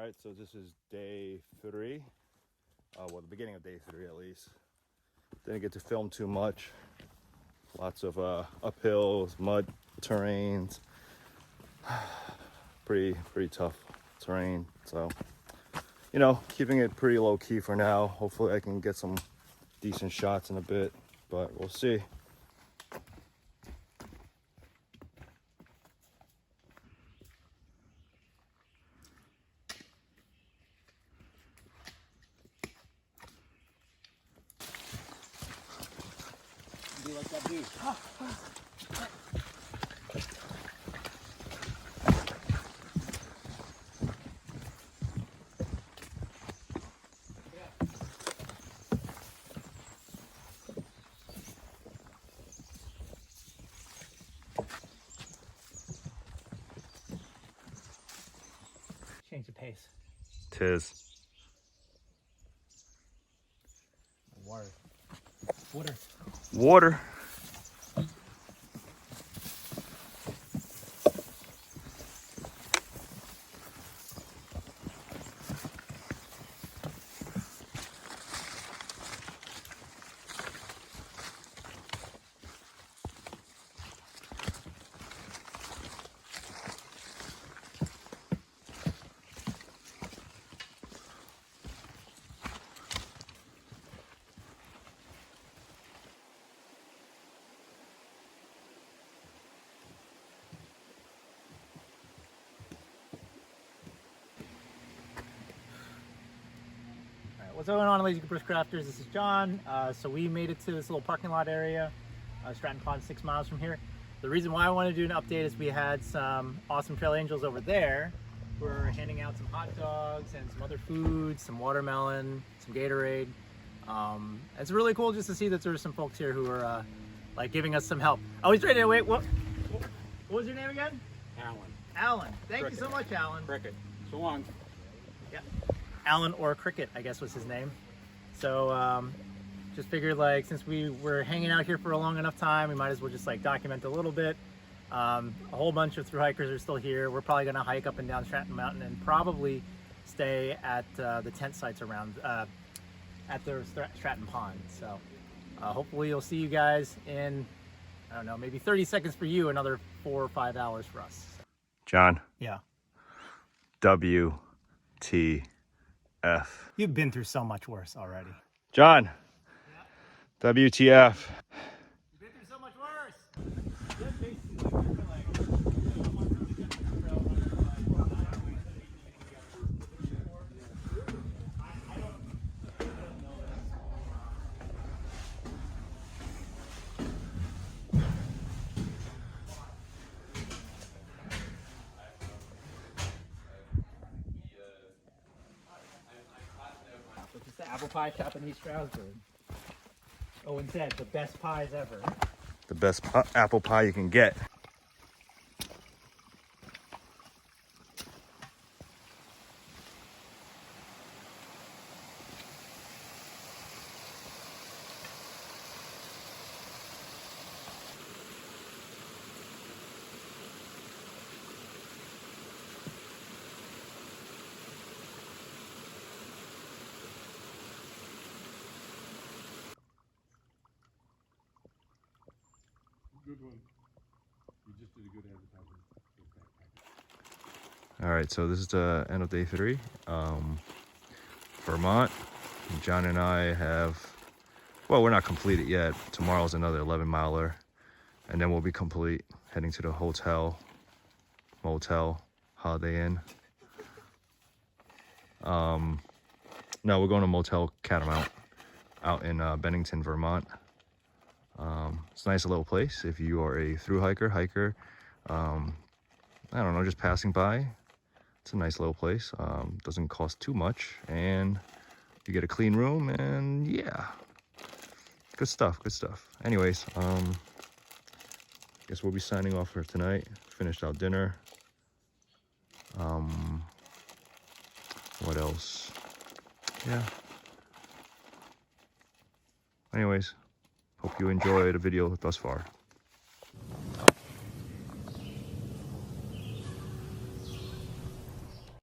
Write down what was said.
Alright, so this is day 3. Well, the beginning of day 3 at least. Didn't get to film too much. Lots of uphills, mud terrains. Pretty tough terrain. So, you know, keeping it pretty low key for now. Hopefully I can get some decent shots in a bit, but we'll see. Be like that dude. Change the pace. Tis. Water. Water. Water. What's going on, Lazy Bushcrafters? This is John. So we made it to this little parking lot area, Stratton Pond, 6 miles from here. The reason why I wanted to do an update is we had some awesome trail angels over there. We're handing out some hot dogs and some other foods, some watermelon, some Gatorade. It's really cool just to see that there's some folks here who are like giving us some help. Oh, he's ready to wait. What was your name again? Alan. Alan. Thank Cricket. you so much, Alan. Cricket. So long. Yeah. Alan or Cricket, I guess was his name. So just figured, like, since we were hanging out here for a long enough time, we might as well just like document a little bit. A whole bunch of thru hikers are still here. We're probably gonna hike up and down Stratton Mountain and probably stay at the tent sites around at the Stratton Pond. So hopefully you'll see you guys in, I don't know, maybe 30 seconds for you, another 4 or 5 hours for us. John. Yeah. WTF. You've been through so much worse already. John. Yeah. WTF. You've been through so much worse. So just the apple pie shop in East Stroudsburg. Owen said the best pies ever. The best apple pie you can get. Good one. You just did a good advertisement. All right, so this is the end of day 3. Vermont. John and I have, well, we're not completed yet. Tomorrow's another 11-miler, and then we'll be complete, heading to the hotel, motel, Holiday Inn. No, we're going to Motel Catamount out in Bennington, Vermont. It's a nice little place if you are a thru hiker, I don't know, just passing by. It's a nice little place. Doesn't cost too much, and you get a clean room, and yeah, good stuff. Anyways, guess we'll be signing off for tonight. Finished our dinner. What else? Yeah. Anyways, hope you enjoyed the video thus far.